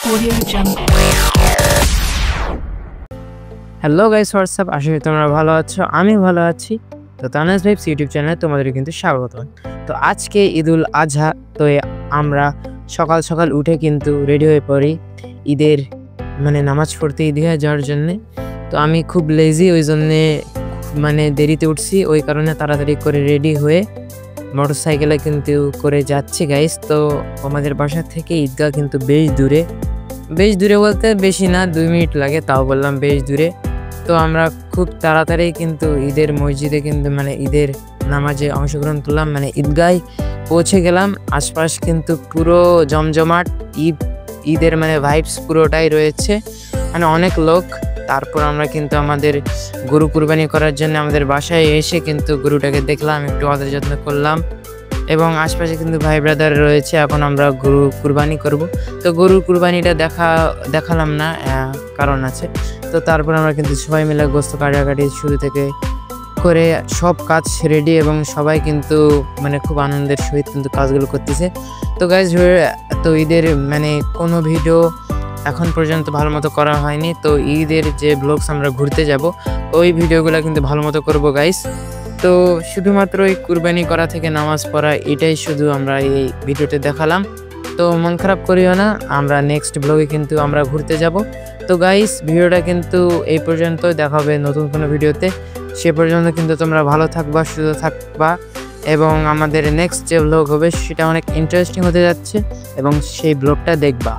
Audio Jungle. Hello guys, WhatsApp, আশা করি তোমরা ভালো আছো। আমি ভালো আছি। তো তানাজ ভাইবস ইউটিউব চ্যানেলে তোমাদের কিন্তু স্বাগত। তো আজকে ঈদুল আজহা, তো আমরা সকাল সকাল উঠে কিন্তু রেডি হয়ে পড়ি ঈদের নামাজ পড়তে ঈদগাহ যাওয়ার জন্যে। তো আমি খুব লেজি, ওই জন্যে দেরিতে উঠছি, ওই কারণে তাড়াতাড়ি করে রেডি হয়ে মোটর সাইকেলে কিন্তু করে যাচ্ছি গাইস। তো আমাদের বাসা থেকে ঈদগাহ কিন্তু বেশ দূরে বলতে বেশি না, 2 মিনিট লাগে, তাও বললাম বেশ দূরে। তো আমরা খুব তাড়াতাড়ি কিন্তু ঈদের মসজিদে কিন্তু ঈদের নামাজে অংশগ্রহণ করলাম, ঈদগায় পৌঁছে গেলাম। আশপাশ কিন্তু পুরো জমজমাট, ঈদের ভাইবস পুরোটাই রয়েছে, অনেক লোক। তারপর আমরা কিন্তু আমাদের গরু কুরবানি করার জন্য আমাদের বাসায় এসে কিন্তু গরুটাকে দেখলাম, একটু আদর যত্ন করলাম, এবং আশপাশে কিন্তু ভাই ব্রাদার রয়েছে। এখন আমরা গরু কুরবানি করব। তো গরুর কুরবানিটা দেখালাম না, কারণ আছে। তো তারপর আমরা কিন্তু সবাই মিলে গোস্ত কাটাকাটি শুরু থেকে করে সব কাজ রেডি, এবং সবাই কিন্তু খুব আনন্দের সহিত কিন্তু কাজগুলো করতেছে। তো গাইজ, তো ঈদের কোনো ভিডিও এখন পর্যন্ত ভালো মতো করা হয়নি। তো ঈদের যে ব্লগস আমরা ঘুরতে যাব, ওই ভিডিওগুলো কিন্তু ভালো মতো করবো গাইজ। তো শুধুমাত্র এই কুরবানি করা থেকে নামাজ পড়া, এটাই শুধু আমরা এই ভিডিওতে দেখালাম। তো মন খারাপ করিও না, আমরা নেক্সট ব্লগে কিন্তু আমরা ঘুরতে যাব। তো গাইস, ভিডিওটা কিন্তু এই পর্যন্ত, দেখা হবে নতুন কোনো ভিডিওতে। সে পর্যন্ত কিন্তু তোমরা ভালো থাকবা, সুস্থ থাকবা, এবং আমাদের নেক্সট যে ব্লগ হবে সেটা অনেক ইন্টারেস্টিং হতে যাচ্ছে, এবং সেই ব্লগটা দেখবা।